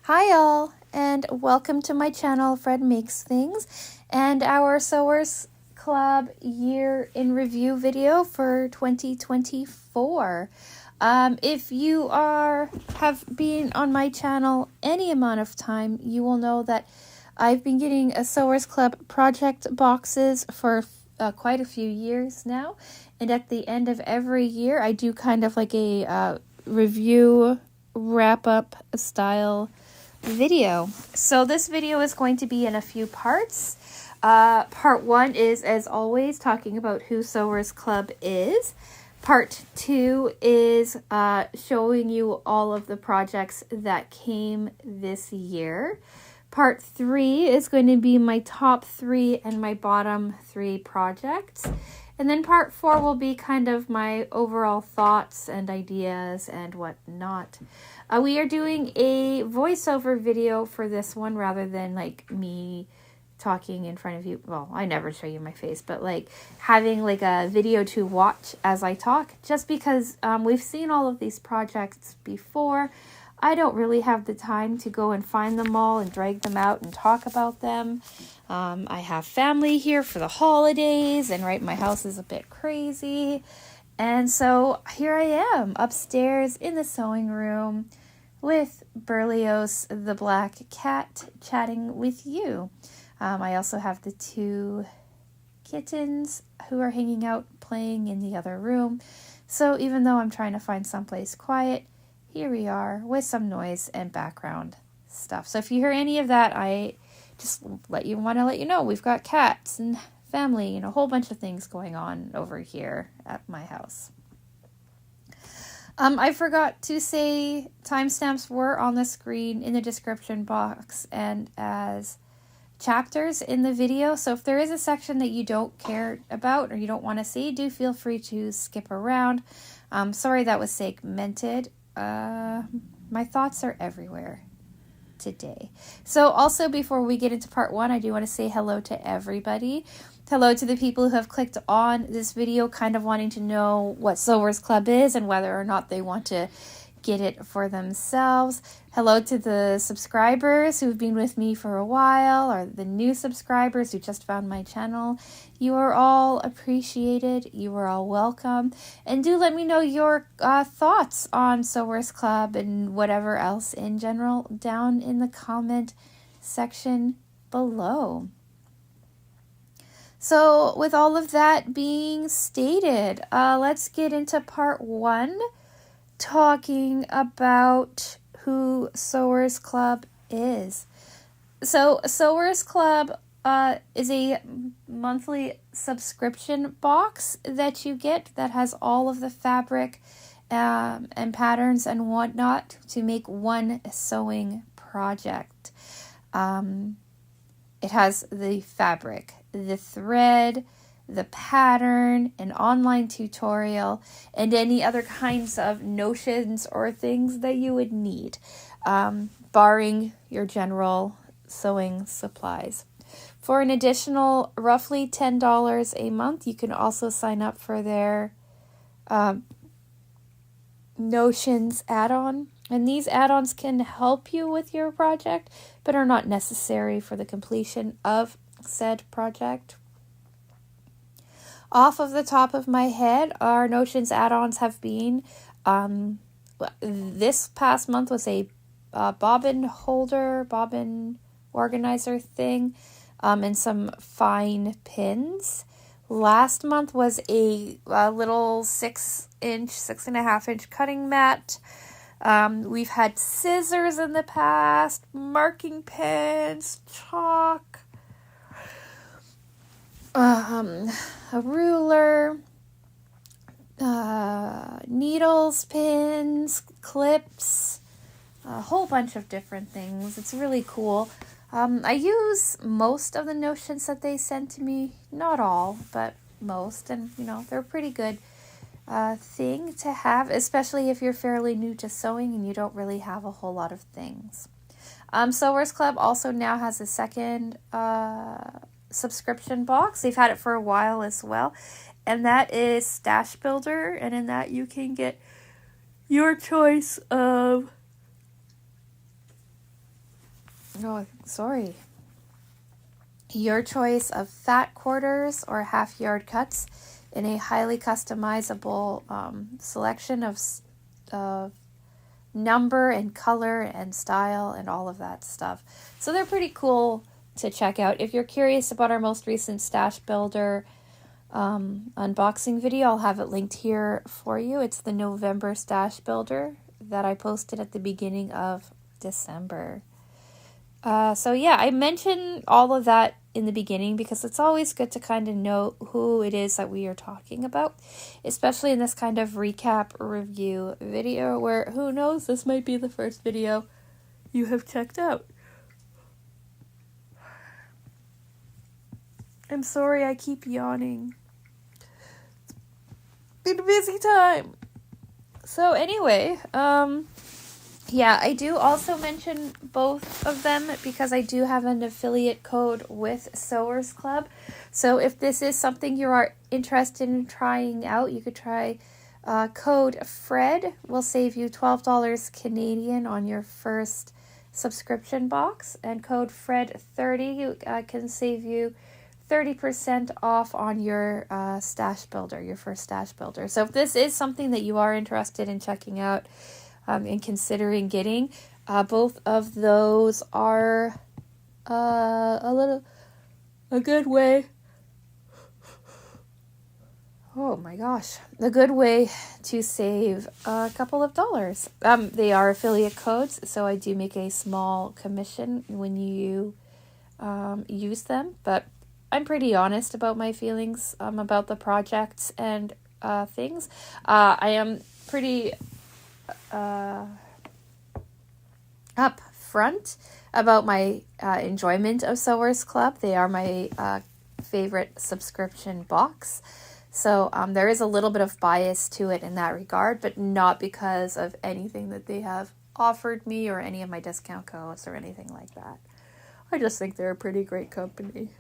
Hi all, and welcome to my channel, Fred Makes Things, and our Sewers Club year in review video for 2024. If you have been on my channel any amount of time, you will know that I've been getting a Sewers Club project boxes for quite a few years now, and at the end of every year, I do kind of like a review wrap-up style video. So this video is going to be in a few parts. Part 1 is, as always, talking about who Sewers Club is. Part 2 is showing you all of the projects that came this year. Part 3 is going to be my top 3 and my bottom 3 projects. And then part 4 will be kind of my overall thoughts and ideas and whatnot. We are doing a voiceover video for this one rather than like me talking in front of you. Well, I never show you my face, but like having like a video to watch as I talk, just because we've seen all of these projects before. I don't really have the time to go and find them all and drag them out and talk about them. I have family here for the holidays, and right, my house is a bit crazy. And so here I am upstairs in the sewing room with Berlioz the black cat chatting with you. I also have the 2 kittens who are hanging out playing in the other room. So even though I'm trying to find someplace quiet, here we are with some noise and background stuff. So if you hear any of that, I just want to let you know we've got cats and family and a whole bunch of things going on over here at my house. I forgot to say timestamps were on the screen in the description box and as chapters in the video. So if there is a section that you don't care about or you don't want to see, do feel free to skip around. Sorry that was segmented. My thoughts are everywhere today. So also, before we get into part 1, I do want to say hello to everybody. Hello to the people who have clicked on this video kind of wanting to know what Sewers Club is and whether or not they want to get it for themselves. Hello to the subscribers who've been with me for a while, or the new subscribers who just found my channel. You are all appreciated. You are all welcome. And do let me know your thoughts on Sewers Club and whatever else in general down in the comment section below. So with all of that being stated, let's get into part 1, talking about who Sewers Club is. So Sewers Club is a monthly subscription box that you get that has all of the fabric and patterns and whatnot to make one sewing project. It has the fabric, the thread, the pattern, an online tutorial, and any other kinds of notions or things that you would need, barring your general sewing supplies. For an additional roughly $10 a month, you can also sign up for their Notions add-on. And these add-ons can help you with your project, but are not necessary for the completion of said project. Off of the top of my head, our Notions add-ons have been, this past month was a bobbin organizer thing, and some fine pins. Last month was a little 6.5-inch cutting mat. We've had scissors in the past, marking pens, chalk, a ruler, needles, pins, clips, a whole bunch of different things. It's really cool. I use most of the Notions that they send to me, not all, but most, and they're a pretty good thing to have, especially if you're fairly new to sewing and you don't really have a whole lot of things. Sewers Club also now has a second subscription box. They've had it for a while as well, and that is Stash Builder, and in that you can get your choice of Oh, sorry. Your choice of fat quarters or half yard cuts in a highly customizable selection of number and color and style and all of that stuff. So they're pretty cool to check out. If you're curious about our most recent Stash Builder unboxing video, I'll have it linked here for you. It's the November Stash Builder that I posted at the beginning of December. So yeah, I mentioned all of that in the beginning because it's always good to kind of know who it is that we are talking about, especially in this kind of recap review video where, who knows, this might be the first video you have checked out. I'm sorry I keep yawning. It's been a busy time. So anyway, yeah, I do also mention both of them because I do have an affiliate code with Sewers Club. So if this is something you are interested in trying out, you could try code FRED. Will save you $12 Canadian on your first subscription box. And code FRED30 can save you 30% off on your Stash Builder, your first Stash Builder. So if this is something that you are interested in checking out, and considering getting, both of those are a good way. Oh my gosh, a good way to save a couple of dollars. They are affiliate codes, so I do make a small commission when you use them, but I'm pretty honest about my feelings about the projects and things. I am pretty up front about my enjoyment of Sewers Club. They are my favorite subscription box. So there is a little bit of bias to it in that regard, but not because of anything that they have offered me or any of my discount codes or anything like that. I just think they're a pretty great company.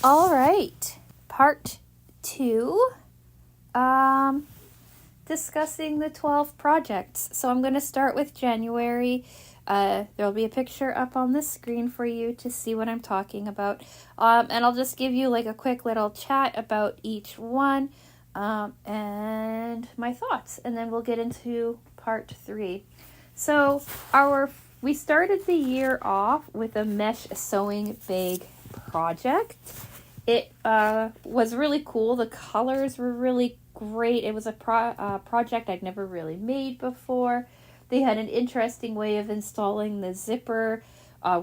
All right, part 2. Discussing the 12 projects. So I'm going to start with January. There'll be a picture up on the screen for you to see what I'm talking about. And I'll just give you like a quick little chat about each one and my thoughts. And then we'll get into part 3. So we started the year off with a mesh sewing bag project. It was really cool. The colors were really great. It was a project I'd never really made before. They had an interesting way of installing the zipper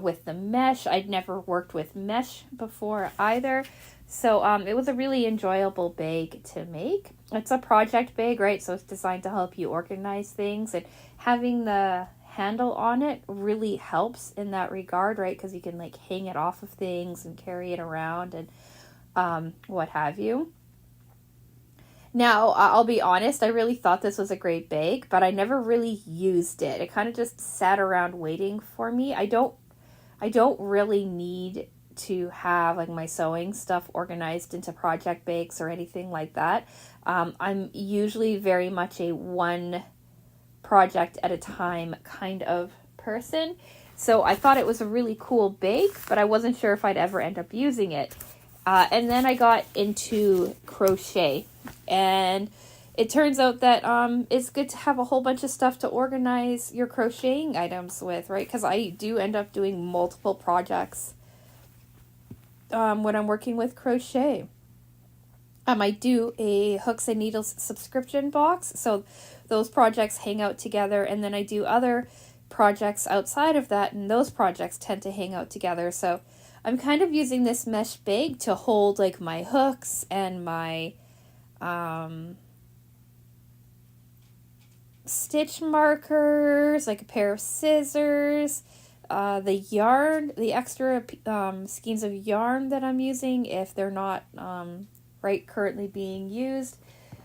with the mesh. I'd never worked with mesh before either. So it was a really enjoyable bag to make. It's a project bag, right? So it's designed to help you organize things. And having the handle on it really helps in that regard, right? Because you can like hang it off of things and carry it around and what have you. Now, I'll be honest, I really thought this was a great bag, but I never really used it. It kind of just sat around waiting for me. I don't really need to have like my sewing stuff organized into project bags or anything like that. I'm usually very much a one project at a time kind of person. So I thought it was a really cool bag, but I wasn't sure if I'd ever end up using it. And then I got into crochet, and it turns out that it's good to have a whole bunch of stuff to organize your crocheting items with, right? Because I do end up doing multiple projects when I'm working with crochet. I do a Hooks and Needles subscription box, so those projects hang out together, and then I do other projects outside of that, and those projects tend to hang out together. So I'm kind of using this mesh bag to hold like my hooks and my stitch markers, like a pair of scissors, the yarn, the extra skeins of yarn that I'm using if they're not currently being used.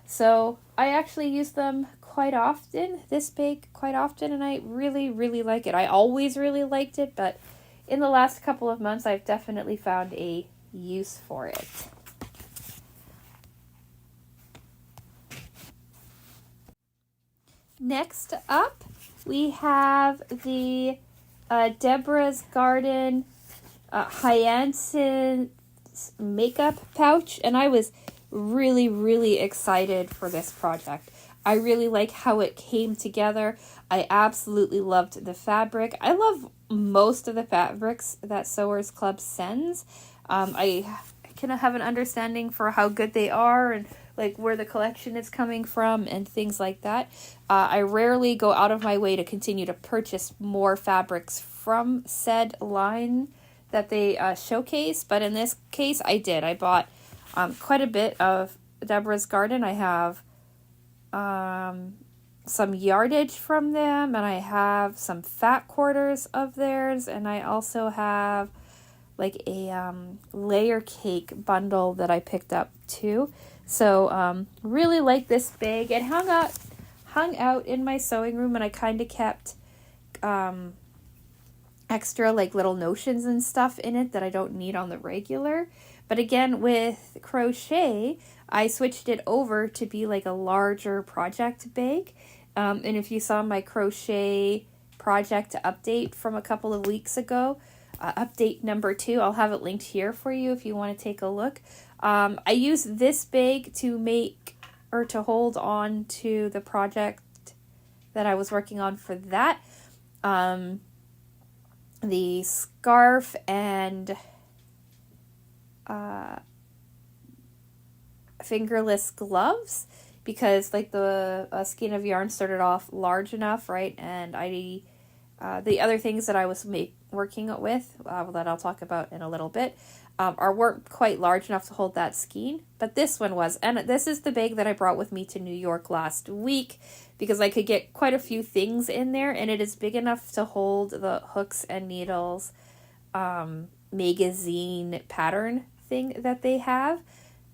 So I actually use them quite often, this bag quite often, and I really, really like it. I always really liked it, but in the last couple of months, I've definitely found a use for it. Next up, we have the Deborah's Garden Hyacinth makeup pouch, and I was really, really excited for this project. I really like how it came together. I absolutely loved the fabric. I love most of the fabrics that Sewers Club sends. I kind of have an understanding for how good they are and like where the collection is coming from and things like that. I rarely go out of my way to continue to purchase more fabrics from said line that they showcase, but in this case I did. I bought quite a bit of Deborah's Garden. I have some yardage from them, and I have some fat quarters of theirs, and I also have like a layer cake bundle that I picked up too. So really like this bag. It hung out in my sewing room, and I kind of kept extra like little notions and stuff in it that I don't need on the regular. But again, with crochet, I switched it over to be like a larger project bag. And if you saw my crochet project update from a couple of weeks ago, update number 2, I'll have it linked here for you if you want to take a look. I used this bag to make or to hold on to the project that I was working on for that. The scarf and fingerless gloves, because like the skein of yarn started off large enough, right? And the other things that I was working with that I'll talk about in a little bit weren't quite large enough to hold that skein, but this one was. And this is the bag that I brought with me to New York last week because I could get quite a few things in there, and it is big enough to hold the hooks and needles magazine pattern thing that they have.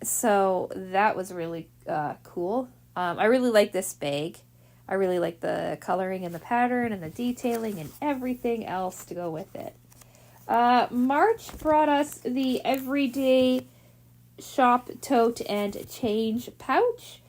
So that was really cool. I really like this bag. I really like the coloring and the pattern and the detailing and everything else to go with it. March brought us the Everyday Shop Tote and Change pouch.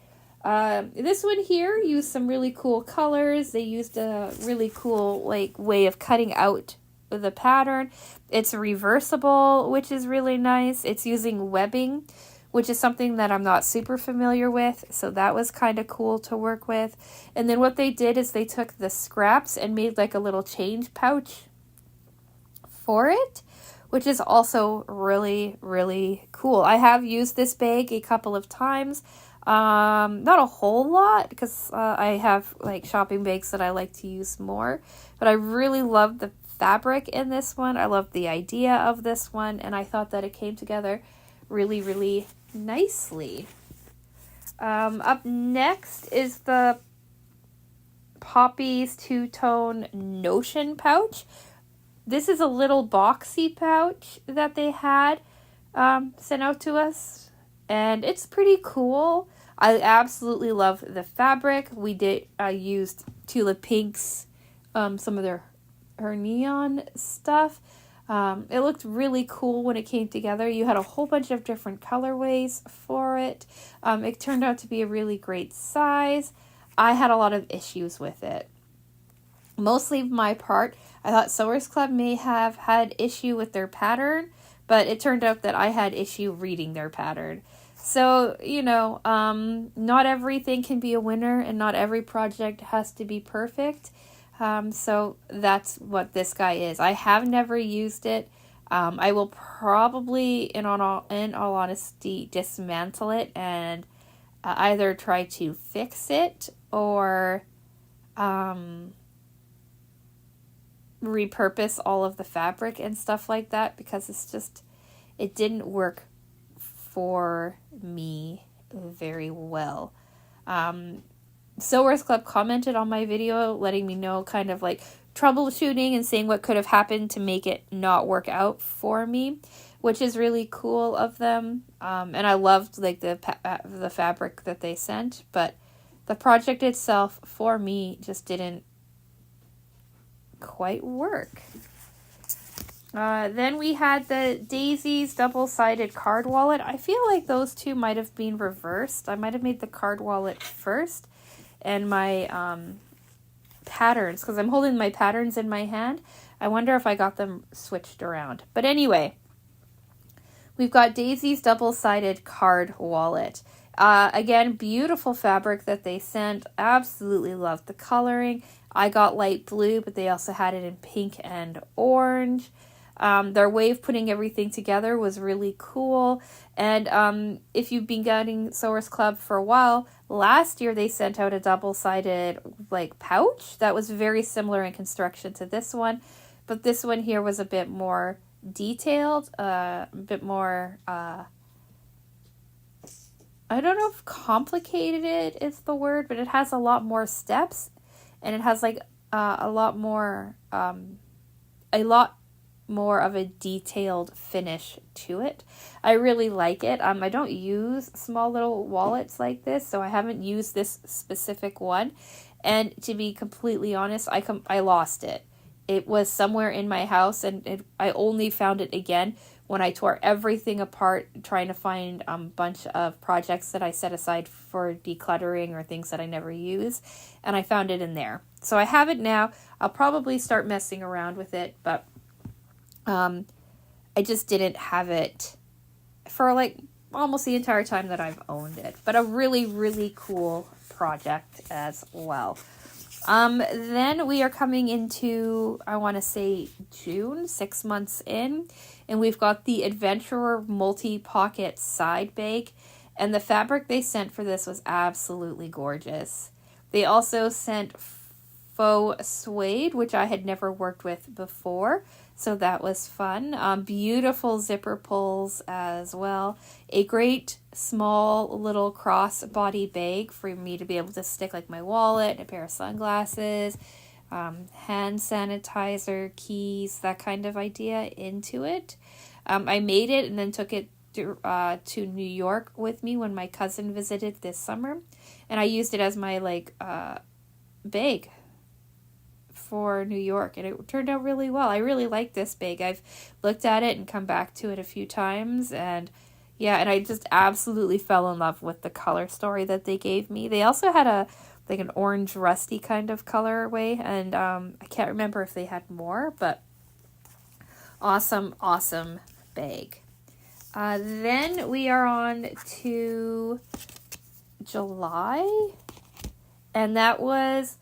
This one here used some really cool colors. They used a really cool like way of cutting out the pattern. It's reversible, which is really nice. It's using webbing, which is something that I'm not super familiar with, so that was kind of cool to work with. And then what they did is they took the scraps and made like a little change pouch for it, which is also really, really cool. I have used this bag a couple of times. Not a whole lot because I have like shopping bags that I like to use more, but I really love the fabric in this one. I love the idea of this one, and I thought that it came together really, really nicely. Up next is the Poppy's two-tone Notion pouch. This is a little boxy pouch that they had sent out to us, and it's pretty cool. I absolutely love the fabric. I used Tula Pink's some of her neon stuff. It looked really cool when it came together. You had a whole bunch of different colorways for it. It turned out to be a really great size. I had a lot of issues with it. Mostly my part. I thought Sewers Club may have had issue with their pattern, but it turned out that I had issue reading their pattern. So, not everything can be a winner, and not every project has to be perfect. So that's what this guy is. I have never used it. I will probably, in all honesty, dismantle it and either try to fix it or repurpose all of the fabric and stuff like that, because it didn't work for me very well. Sewers Club commented on my video, letting me know kind of like troubleshooting and saying what could have happened to make it not work out for me, which is really cool of them. And I loved like the fabric that they sent, but the project itself for me just didn't quite work. Then we had the Daisy's double-sided card wallet. I feel like those two might have been reversed. I might have made the card wallet first and my patterns, because I'm holding my patterns in my hand. I wonder if I got them switched around. But anyway, we've got Daisy's double-sided card wallet. Again, beautiful fabric that they sent. Absolutely loved the coloring. I got light blue, but they also had it in pink and orange. Their way of putting everything together was really cool. And if you've been getting Sewers Club for a while, last year they sent out a double-sided like pouch that was very similar in construction to this one. But this one here was a bit more detailed, a bit more, I don't know if complicated is the word, but it has a lot more steps, and it has like a lot more of a detailed finish to it. I really like it. I don't use small little wallets like this, so I haven't used this specific one. And to be completely honest, I lost it. It was somewhere in my house, and I only found it again when I tore everything apart trying to find a bunch of projects that I set aside for decluttering or things that I never use, and I found it in there. So I have it now. I'll probably start messing around with it, but I just didn't have it for like almost the entire time that I've owned it. But a really, really cool project as well. Then we are coming into, I want to say June, 6 months in, and we've got the Adventurer multi-pocket side bag, and the fabric they sent for this was absolutely gorgeous. They also sent faux suede, which I had never worked with before, so that was fun. Beautiful zipper pulls as well. A great small little cross-body bag for me to be able to stick like my wallet, a pair of sunglasses, hand sanitizer, keys, that kind of idea into it. I made it and then took it to New York with me when my cousin visited this summer, and I used it as my bag for New York, and it turned out really well. I really like this bag. I've looked at it and come back to it a few times, and yeah, and I just absolutely fell in love with the color story that they gave me. They also had an orange rusty kind of colorway, and I can't remember if they had more, but awesome bag. Then we are on to July, and that was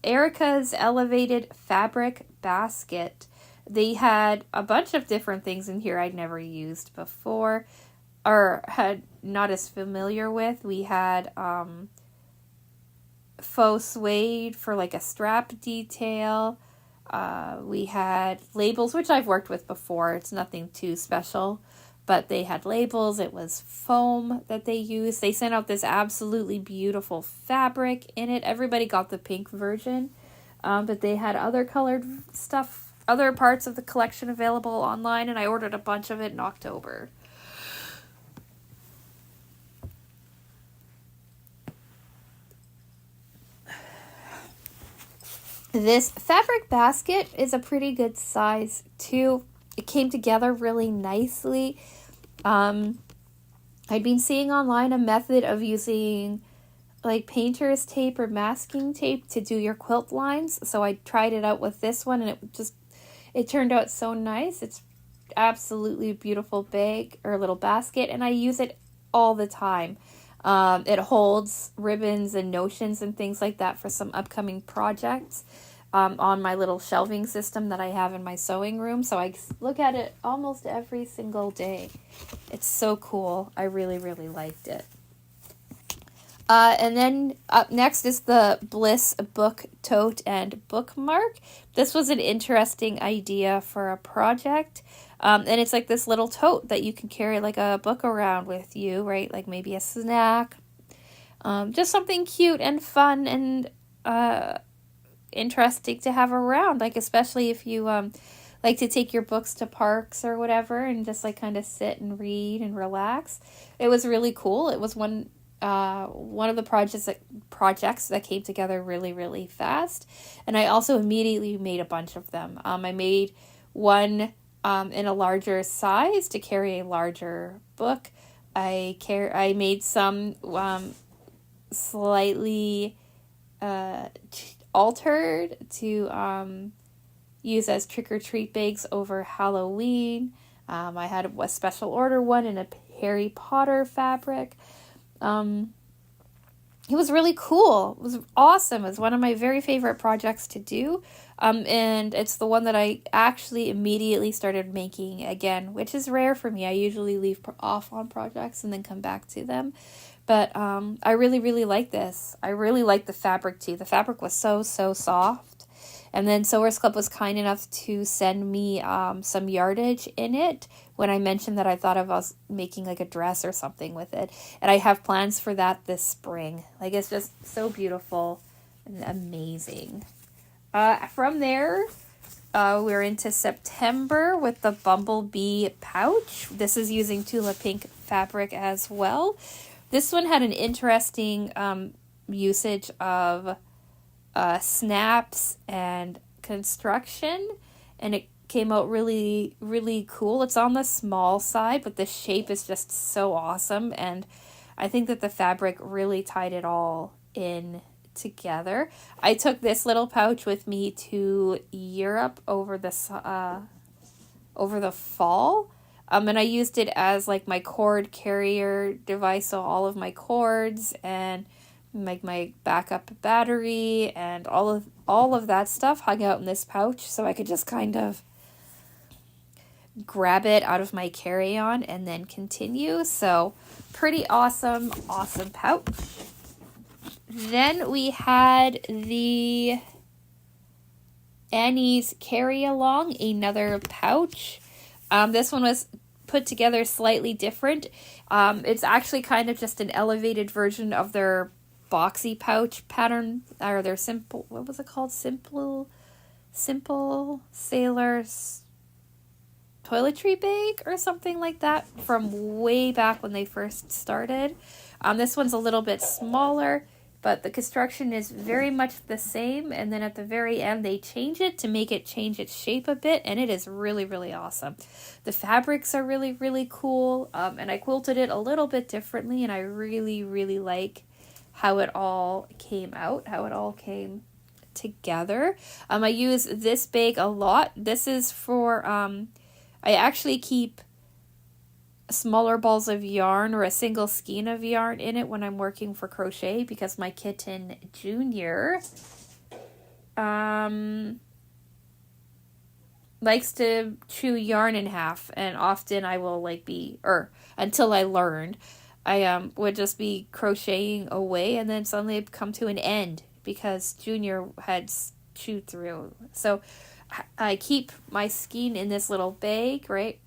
Erica's Elevated Fabric Basket. They had a bunch of different things in here I'd never used before or had not as familiar with. We had faux suede for like a strap detail. We had labels, which I've worked with before. It's nothing too special, but they had labels. It was foam that they used. They sent out this absolutely beautiful fabric in it. Everybody got the pink version, but they had other colored stuff, other parts of the collection available online, and I ordered a bunch of it in October. This fabric basket is a pretty good size too. It came together really nicely. I'd been seeing online a method of using like painter's tape or masking tape to do your quilt lines. So I tried it out with this one, and it turned out so nice. It's absolutely beautiful bag or little basket, and I use it all the time. It holds ribbons and notions and things like that for some upcoming projects on my little shelving system that I have in my sewing room. So I look at it almost every single day. It's so cool. I really, really liked it. And then up next is the Bliss Book Tote and Bookmark. This was an interesting idea for a project. And it's like this little tote that you can carry like a book around with you, right? Like maybe a snack. Just something cute and fun and interesting to have around. Like especially if you like to take your books to parks or whatever and just like kind of sit and read and relax. It was really cool. It was one of the projects that came together really, really fast. And I also immediately made a bunch of them. I made one in a larger size to carry a larger book. I made some slightly altered to use as trick-or-treat bags over Halloween. I had a special order one in a Harry Potter fabric. It was really cool. It was awesome. It was one of my very favorite projects to do. And it's the one that I actually immediately started making again, which is rare for me. I usually leave off on projects and then come back to them. But I really, really like this. I really like the fabric too. The fabric was so soft. And then Sewers Club was kind enough to send me some yardage in it when I mentioned that I thought of us making like a dress or something with it. And I have plans for that this spring. Like, it's just so beautiful and amazing. From there, we're into September with the Bumblebee pouch. This is using Tula Pink fabric as well. This one had an interesting usage of snaps and construction, and it came out really, really cool. It's on the small side, but the shape is just so awesome, and I think that the fabric really tied it all in together. I took this little pouch with me to Europe over the fall, and I used it as like my cord carrier device, so all of my cords and like my backup battery and all of that stuff hung out in this pouch, so I could just kind of grab it out of my carry-on and then continue. So pretty awesome pouch. Then we had the Annie's Carry Along, another pouch. This one was put together slightly different. It's actually kind of just an elevated version of their boxy pouch pattern, or their simple, what was it called? Simple Sailor's toiletry bag or something like that from way back when they first started. This one's a little bit smaller, but the construction is very much the same, and then at the very end they change it to make it change its shape a bit, and it is really, really awesome. The fabrics are really, really cool, and I quilted it a little bit differently, and I really, really like how it all came out, how it all came together. I use this bag a lot. This is for, I actually keep smaller balls of yarn or a single skein of yarn in it when I'm working for crochet, because my kitten Junior likes to chew yarn in half, and often I will until I learned, I would just be crocheting away, and then suddenly it'd come to an end because Junior had chewed through. So I keep my skein in this little bag, right,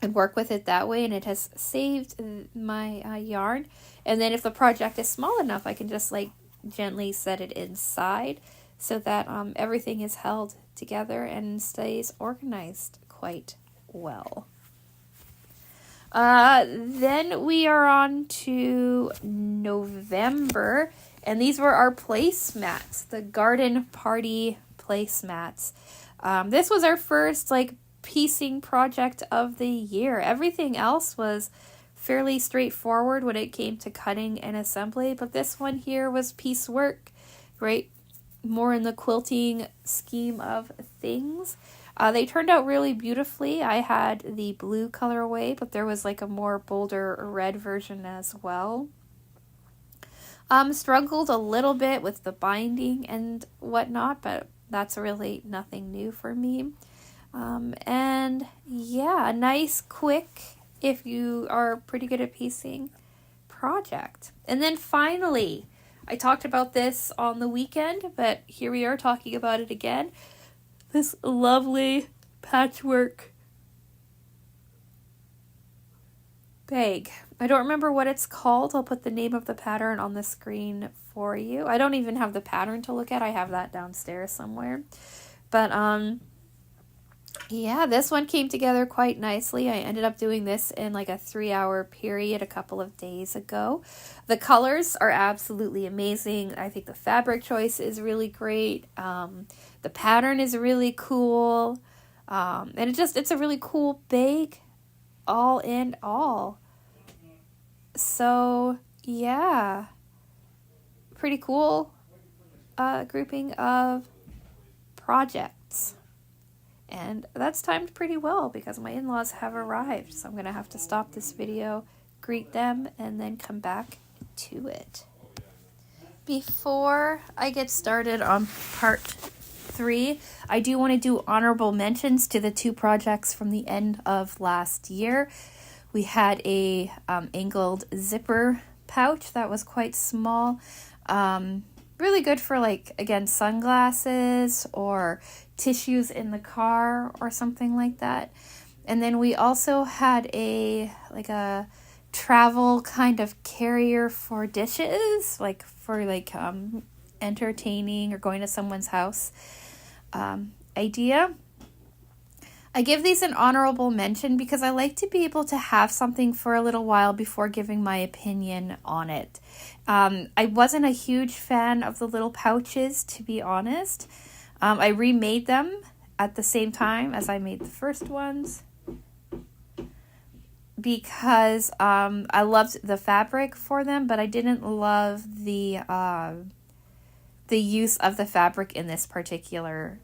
and work with it that way, and it has saved my yarn. And then if the project is small enough, I can just like gently set it inside so that everything is held together and stays organized quite well. Then we are on to November, and these were our placemats, the garden party placemats. This was our first like piecing project of the year. Everything else was fairly straightforward when it came to cutting and assembly, but this one here was piecework, right? More in the quilting scheme of things. They turned out really beautifully. I had the blue colorway, but there was like a more bolder red version as well. Struggled a little bit with the binding and whatnot, but that's really nothing new for me. And yeah, a nice, quick, if you are pretty good at piecing, project. And then finally, I talked about this on the weekend, but here we are talking about it again. This lovely patchwork bag. I don't remember what it's called. I'll put the name of the pattern on the screen for you. I don't even have the pattern to look at. I have that downstairs somewhere. But yeah, this one came together quite nicely. I ended up doing this in like a 3-hour period a couple of days ago. The colors are absolutely amazing. I think the fabric choice is really great. The pattern is really cool. And it's a really cool bag all in all. So yeah, pretty cool. grouping of projects. And that's timed pretty well because my in-laws have arrived. So I'm going to have to stop this video, greet them, and then come back to it. Before I get started on part 3, I do want to do honorable mentions to the 2 projects from the end of last year. We had a angled zipper pouch that was quite small. Really good for, like, again, sunglasses or tissues in the car or something like that. And then we also had a travel kind of carrier for dishes, like for entertaining or going to someone's house idea. I give these an honorable mention because I like to be able to have something for a little while before giving my opinion on it. I wasn't a huge fan of the little pouches, to be honest. I remade them at the same time as I made the first ones because I loved the fabric for them, but I didn't love the use of the fabric in this particular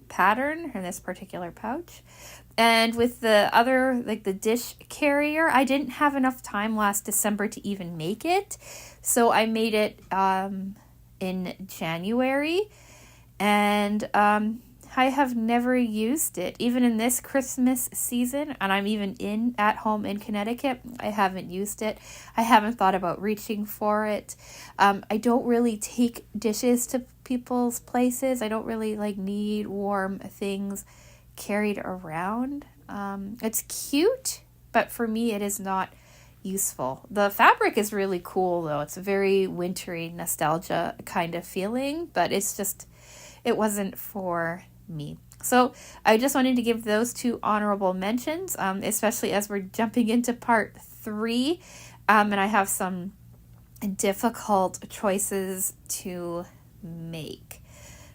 pattern, in this particular pouch. And with the other, like the dish carrier, I didn't have enough time last December to even make it. So I made it in January. And I have never used it. Even in this Christmas season, and I'm even at home in Connecticut, I haven't used it. I haven't thought about reaching for it. I don't really take dishes to people's places. I don't really need warm things carried around. It's cute, but for me it is not useful. The fabric is really cool though. It's a very wintry nostalgia kind of feeling, but it wasn't for me. So I just wanted to give those 2 honorable mentions, especially as we're jumping into part 3, and I have some difficult choices to make.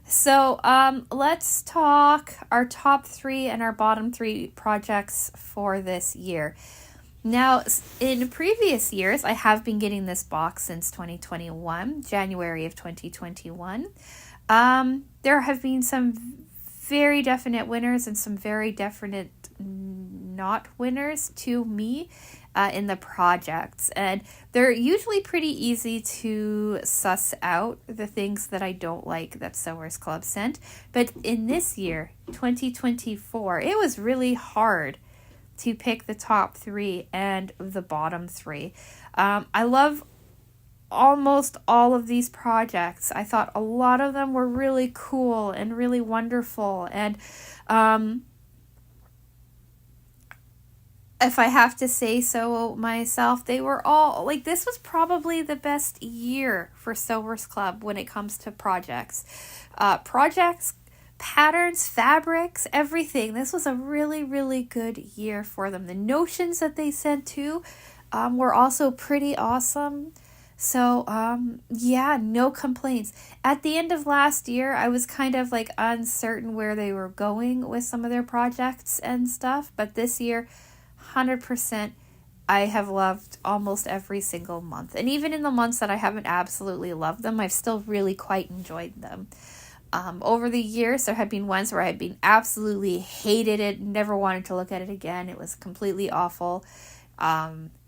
So let's talk our top 3 and our bottom 3 projects for this year. Now, in previous years, I have been getting this box since 2021, January of 2021. There have been some very definite winners and some very definite not winners to me in the projects. And they're usually pretty easy to suss out, the things that I don't like that Sewers Club sent. But in this year, 2024, it was really hard to pick the top 3 and the bottom 3. I love almost all of these projects. I thought a lot of them were really cool and really wonderful. And if I have to say so myself, they were all, this was probably the best year for Sewers Club when it comes to projects. Patterns, fabrics, everything. This was a really, really good year for them. The notions that they sent too were also pretty awesome. So, no complaints. At the end of last year, I was kind of uncertain where they were going with some of their projects and stuff. But this year, 100%, I have loved almost every single month. And even in the months that I haven't absolutely loved them, I've still really quite enjoyed them. Over the years, there have been ones where I've been absolutely hated it, never wanted to look at it again. It was completely awful.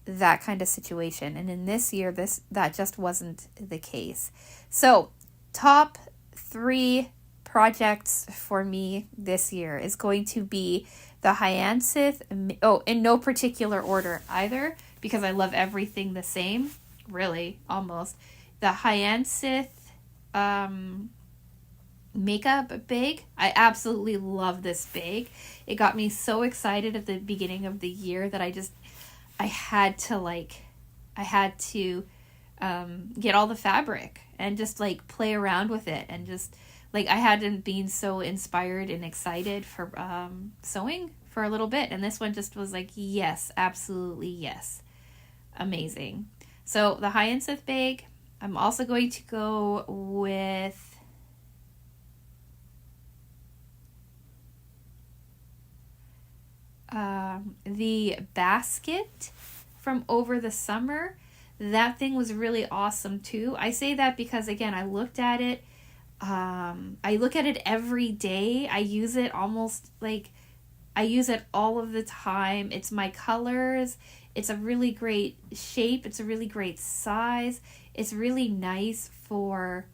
That kind of situation. And in this year, that just wasn't the case. So, top 3 projects for me this year is going to be the Hyacinth, in no particular order either, because I love everything the same, really, almost. The Hyacinth makeup bag. I absolutely love this bag. It got me so excited at the beginning of the year that I had to get all the fabric and just play around with it, and just I hadn't been so inspired and excited for sewing for a little bit, and this one just was yes, absolutely yes, amazing. So the Hyacinth bag. I'm also going to go with the basket from over the summer. That thing was really awesome too. I say that because, again, I looked at it I look at it every day. I use it I use it all of the time. It's my colors. It's a really great shape. It's a really great size. It's really nice for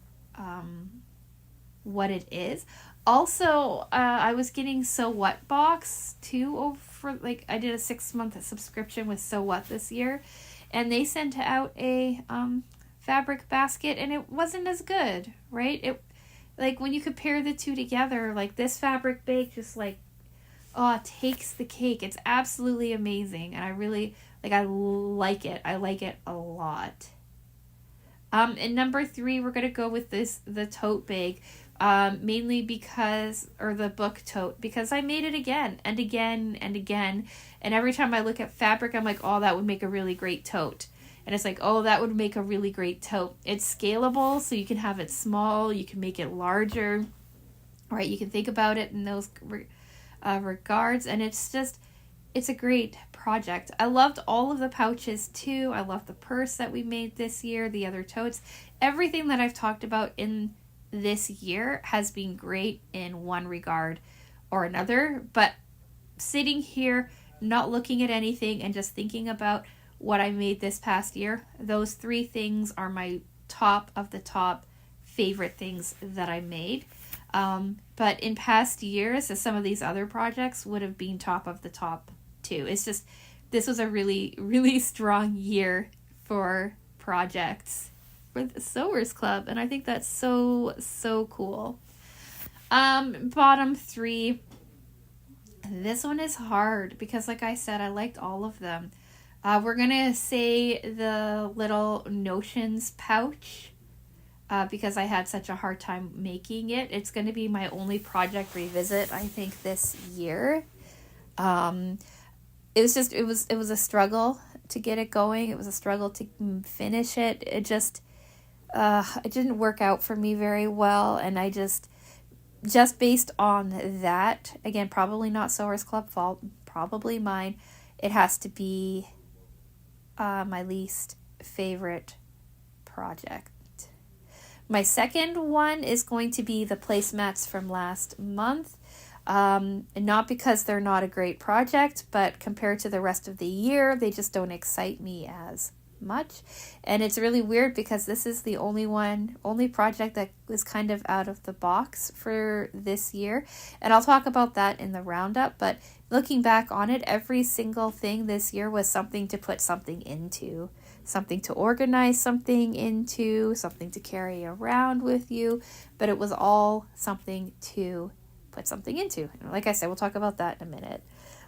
what it is. Also, I was getting Sew What box too over I did a 6-month subscription with Sew What this year, and they sent out a fabric basket, and it wasn't as good, right? It when you compare the two together, this fabric bag just takes the cake. It's absolutely amazing, and I really I like it. I like it a lot. And number 3, we're gonna go with the tote bag, mainly because, or the book tote, because I made it again and again and again, and every time I look at fabric, I'm like, oh, that would make a really great tote. And it's oh, that would make a really great tote. It's scalable, so you can have it small, you can make it larger, right? You can think about it in those regards, and it's a great project. I loved all of the pouches too. I love the purse that we made this year, the other totes. Everything that I've talked about in this year has been great in one regard or another, but sitting here, not looking at anything and just thinking about what I made this past year, those 3 things are my top of the top favorite things that I made. But in past years, some of these other projects would have been top of the top too. It's just, this was a really, really strong year for projects for the Sewers Club, and I think that's so, so cool. Bottom 3. This one is hard because, like I said, I liked all of them. We're gonna say the little Notions pouch, because I had such a hard time making it. It's going to be my only project revisit, I think, this year. It was a struggle to get it going. It was a struggle to finish it. It didn't work out for me very well, and I just based on that, again, probably not Sewers Club fault, probably mine, it has to be my least favorite project. My second one is going to be the placemats from last month. Not because they're not a great project, but compared to the rest of the year, they just don't excite me as much. And it's really weird because this is the only project that was kind of out of the box for this year. And I'll talk about that in the roundup, but looking back on it, every single thing this year was something to put something into. Something to organize something into, something to carry around with you, but it was all something to put something into. And like I said, we'll talk about that in a minute.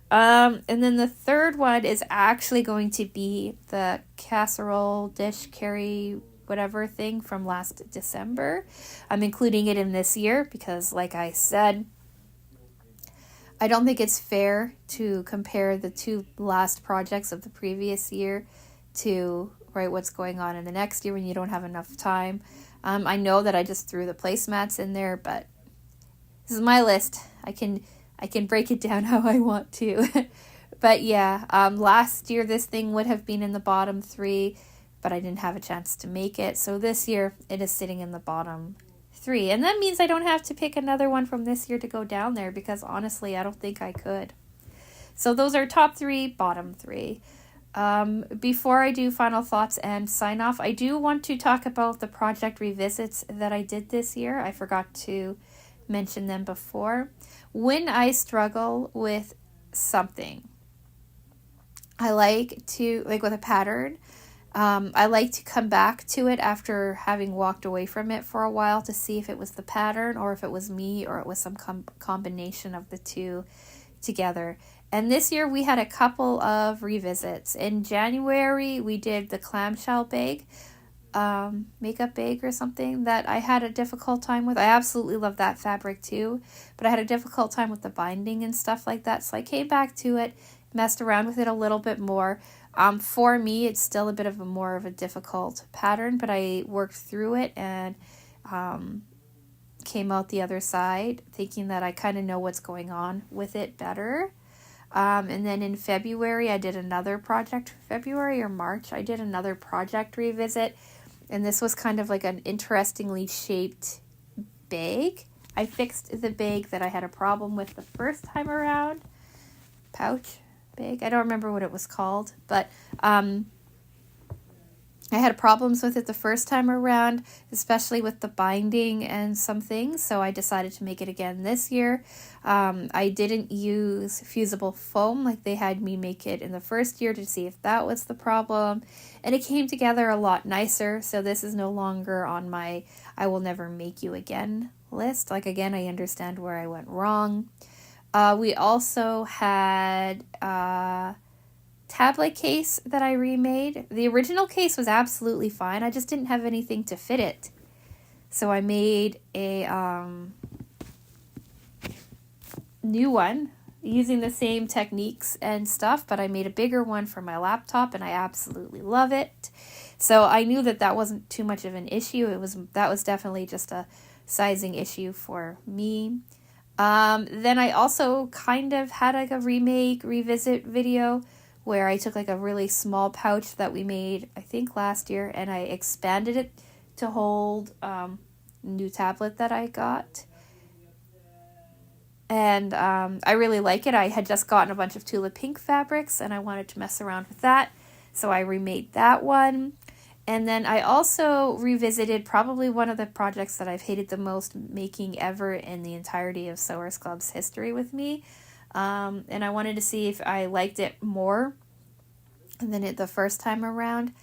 And then the third one is actually going to be the casserole dish carry whatever thing from last December. I'm including it in this year because, like I said, I don't think it's fair to compare the 2 last projects of the previous year to what's going on in the next year when you don't have enough time. I know that I just threw the placemats in there, but this is my list. I can break it down how I want to. But yeah, last year this thing would have been in the bottom 3, but I didn't have a chance to make it. So this year it is sitting in the bottom 3. And that means I don't have to pick another one from this year to go down there because honestly, I don't think I could. So those are top 3, bottom 3. Before I do final thoughts and sign off, I do want to talk about the project revisits that I did this year. I forgot to mention them before. When I struggle with something, I like to, with a pattern, I like to come back to it after having walked away from it for a while to see if it was the pattern or if it was me or it was some combination of the 2 together. And this year we had a couple of revisits. In January, we did the clamshell bag, makeup bag or something that I had a difficult time with. I absolutely love that fabric too, but I had a difficult time with the binding and stuff like that. So I came back to it, messed around with it a little bit more. For me, it's still a bit of more of a difficult pattern, but I worked through it and came out the other side thinking that I kind of know what's going on with it better. And then in February, I did another project, February or March, I did another project revisit. And this was kind of like an interestingly shaped bag. I fixed the bag that I had a problem with the first time around. Pouch bag. I don't remember what it was called, but I had problems with it the first time around, especially with the binding and some things, so I decided to make it again this year. I didn't use fusible foam like they had me make it in the first year to see if that was the problem, and it came together a lot nicer, so this is no longer on my I will never make you again list. Like, again, I understand where I went wrong. We also had tablet case that I remade. The original case was absolutely fine. I just didn't have anything to fit it. So I made a new one using the same techniques and stuff, but I made a bigger one for my laptop and I absolutely love it. So I knew that that wasn't too much of an issue. That was definitely just a sizing issue for me. Then I also kind of had like a revisit video where I took like a really small pouch that we made, I think last year, and I expanded it to hold new tablet that I got. And I really like it. I had just gotten a bunch of Tula Pink fabrics and I wanted to mess around with that. So I remade that one. And then I also revisited probably one of the projects that I've hated the most making ever in the entirety of Sewers Club's history with me. And I wanted to see if I liked it more than the first time around.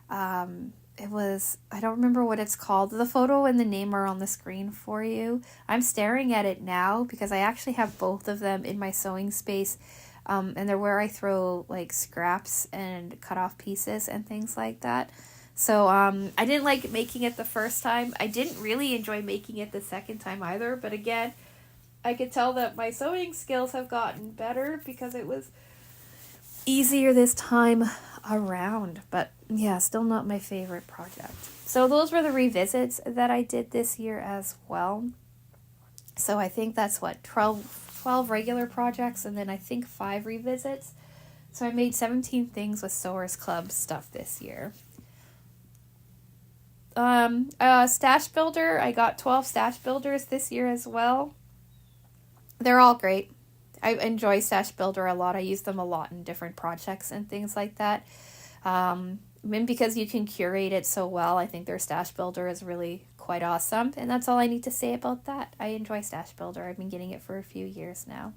It was, I don't remember what it's called. The photo and the name are on the screen for you. I'm staring at it now because I actually have both of them in my sewing space. And they're where I throw like scraps and cut off pieces and things like that. So I didn't like making it the first time. I didn't really enjoy making it the second time either. But again, I could tell that my sewing skills have gotten better because it was easier this time around. But yeah, still not my favorite project. So those were the revisits that I did this year as well. So I think that's what, 12 regular projects and then I think 5 revisits. So I made 17 things with Sewers Club stuff this year. Stash Builder, I got 12 Stash Builders this year as well. They're all great. I enjoy Stash Builder a lot. I use them a lot in different projects and things like that. And because you can curate it so well, I think their Stash Builder is really quite awesome. And that's all I need to say about that. I enjoy Stash Builder. I've been getting it for a few years now.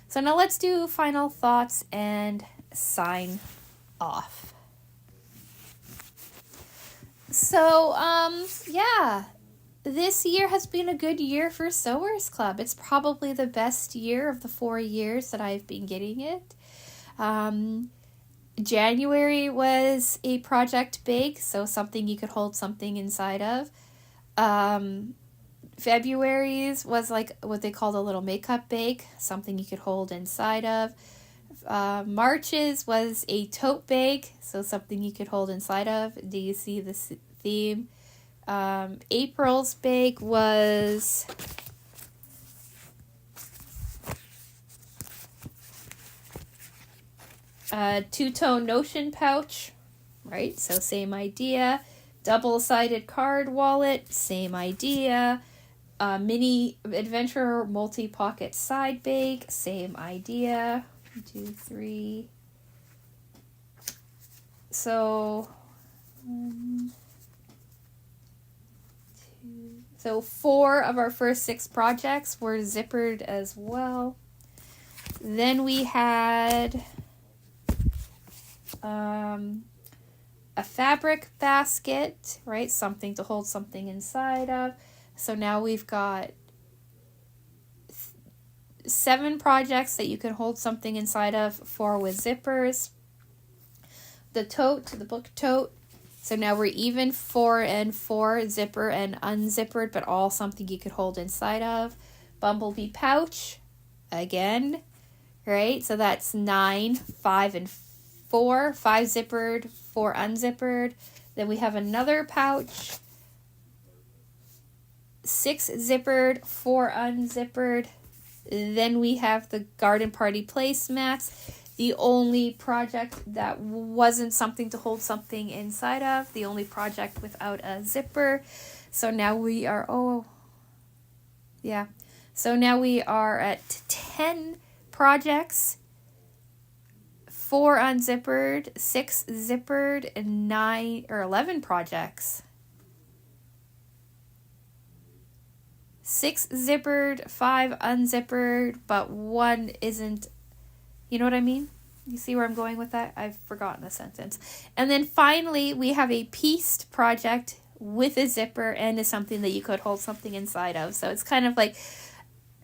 So now let's do final thoughts and sign off. So, yeah, this year has been a good year for Sewers Club. It's probably the best year of the 4 years that I've been getting it. January was a project bag, so something you could hold something inside of. February's was like what they called a little makeup bag, something you could hold inside of. March's was a tote bag, so something you could hold inside of. Do you see the theme? April's bag was a two-tone notion pouch, right? So same idea. Double-sided card wallet, same idea. Mini adventure multi-pocket side bag, same idea. 1, 2, 3. So 1, 2. So 4 of our first 6 projects were zippered as well. Then we had a fabric basket, right? Something to hold something inside of. So now we've got 7 projects that you can hold something inside of, 4 with zippers. The tote, the book tote. So now we're even 4 and 4, zipper and unzippered, but all something you could hold inside of. Bumblebee pouch, again, right? So that's 9, 5, and 4. 5 zippered, 4 unzippered. Then we have another pouch. 6 zippered, 4 unzippered. Then we have the garden party placemats. The only project that wasn't something to hold something inside of. The only project without a zipper. So now we are, Yeah. So now we are at 10 projects, 4 unzippered, 6 zippered, and 11 projects. 6 zippered, 5 unzippered, but 1 isn't. You know what I mean? You see where I'm going with that? I've forgotten the sentence. And then finally, we have a pieced project with a zipper and is something that you could hold something inside of. So it's kind of like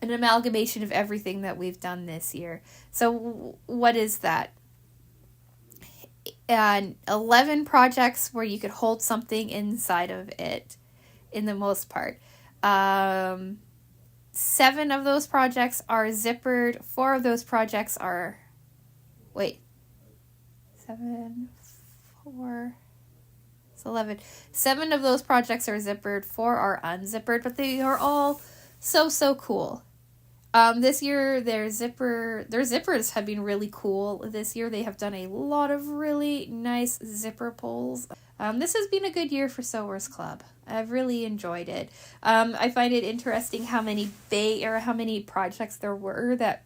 an amalgamation of everything that we've done this year. So what is that? 11 projects where you could hold something inside of it, in the most part. 7 of those projects are zippered. 4 of those projects are... 7, 4... It's 11. 7 of those projects are zippered. 4 are unzippered, but they are all so cool. This year, their zippers have been really cool. This year, they have done a lot of really nice zipper pulls. This has been a good year for Sewers Club. I've really enjoyed it. I find it interesting how many projects there were that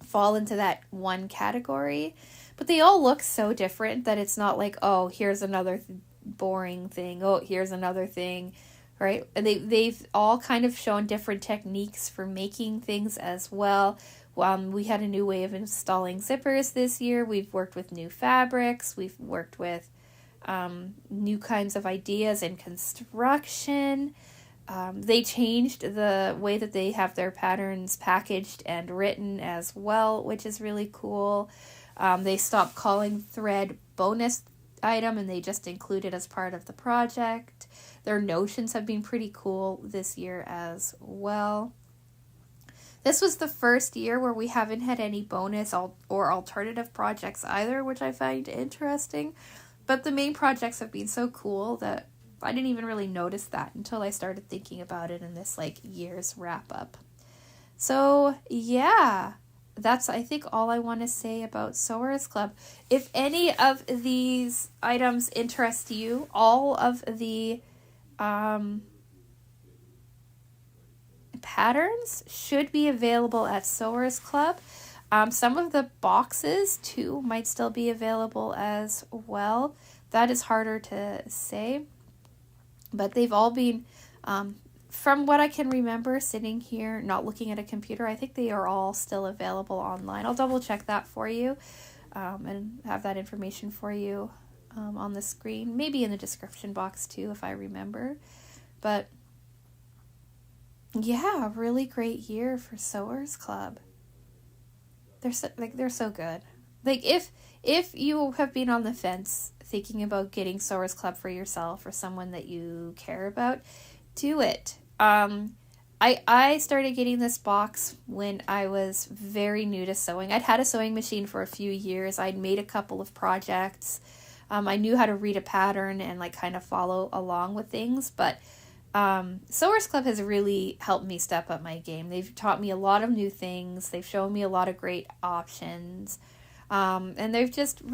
fall into that one category, but they all look so different that it's not like, oh, here's another boring thing. Oh, here's another thing. Right? They've all kind of shown different techniques for making things as well. We had a new way of installing zippers this year. We've worked with new fabrics. We've worked with new kinds of ideas in construction. They changed the way that they have their patterns packaged and written as well, which is really cool. They stopped calling thread bonus item and they just include it as part of the project. Their notions have been pretty cool this year as well. This was the first year where we haven't had any bonus or alternative projects either, which I find interesting. But the main projects have been so cool that I didn't even really notice that until I started thinking about it in this year's wrap up. So yeah, that's I think all I want to say about Sewers Club. If any of these items interest you, all of the patterns should be available at Sewers Club. Some of the boxes too might still be available as well. That is harder to say, but they've all been, from what I can remember sitting here not looking at a computer, I think they are all still available online. I'll double check that for you and have that information for you on the screen, maybe in the description box too if I remember. But yeah, really great year for Sewers Club. They're so good. If you have been on the fence thinking about getting Sewers Club for yourself or someone that you care about, do it. I started getting this box when I was very new to sewing. I'd had a sewing machine for a few years. I'd made a couple of projects. I knew how to read a pattern and kind of follow along with things, but Sewers Club has really helped me step up my game. They've taught me a lot of new things. They've shown me a lot of great options. And they've just a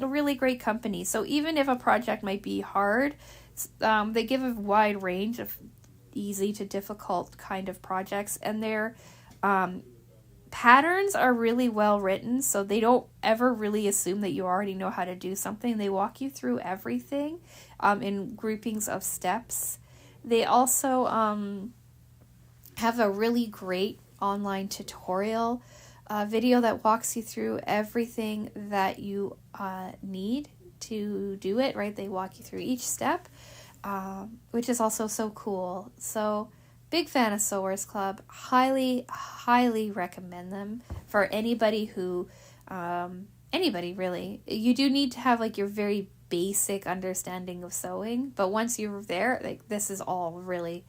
really great company. So even if a project might be hard, they give a wide range of easy to difficult kind of projects, and their patterns are really well written, so they don't ever really assume that you already know how to do something. They walk you through everything in groupings of steps. They also have a really great online tutorial video that walks you through everything that you need to do it, right? They walk you through each step, which is also so cool. So big fan of Sewers Club. Highly recommend them for anybody who, anybody really. You do need to have your very basic understanding of sewing, but once you're there, this is all really,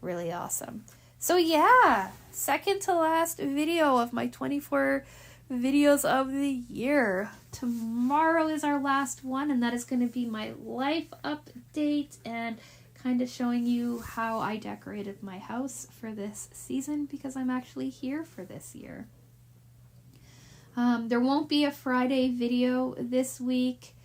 really awesome. So yeah, second to last video of my 24 videos of the year. Tomorrow is our last one, and that is going to be my life update and kind of showing you how I decorated my house for this season, because I'm actually here for this year. There won't be a Friday video this week.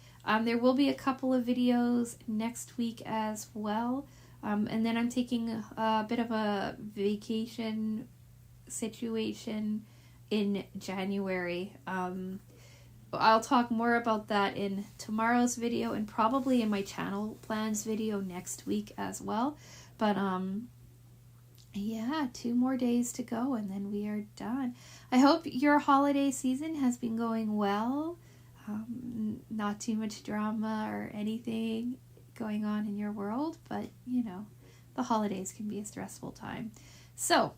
There will be a couple of videos next week as well. And then I'm taking a bit of a vacation situation in January. I'll talk more about that in tomorrow's video and probably in my channel plans video next week as well. But yeah, 2 more days to go and then we are done. I hope your holiday season has been going well. Not too much drama or anything going on in your world, but you know, the holidays can be a stressful time. So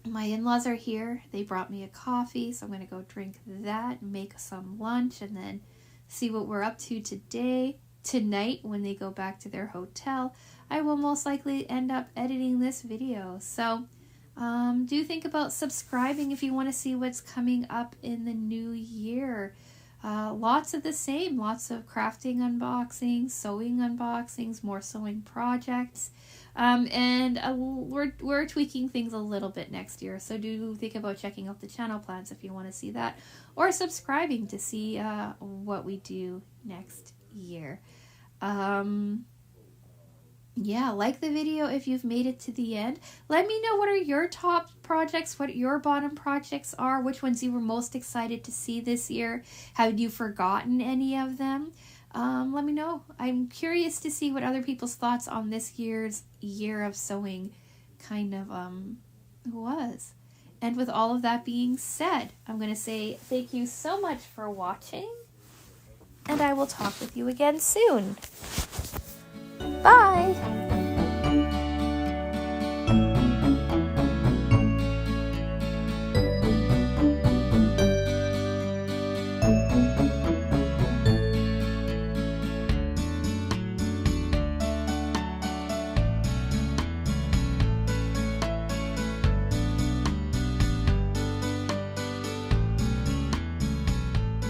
my in-laws are here. They brought me a coffee, so I'm going to go drink that, make some lunch, and then see what we're up to today. Tonight, when they go back to their hotel, I will most likely end up editing this video. So do think about subscribing if you want to see what's coming up in the new year. Lots of the same, lots of crafting unboxings, sewing unboxings, more sewing projects. And we're tweaking things a little bit next year, so do think about checking out the channel plans if you want to see that, or subscribing to see what we do next year. Yeah, like the video if you've made it to the end. Let me know what are your top projects, what your bottom projects are, which ones you were most excited to see this year. Have you forgotten any of them? Let me know. I'm curious to see what other people's thoughts on this year's year of sewing kind of was. And with all of that being said, I'm going to say thank you so much for watching, and I will talk with you again soon. Bye!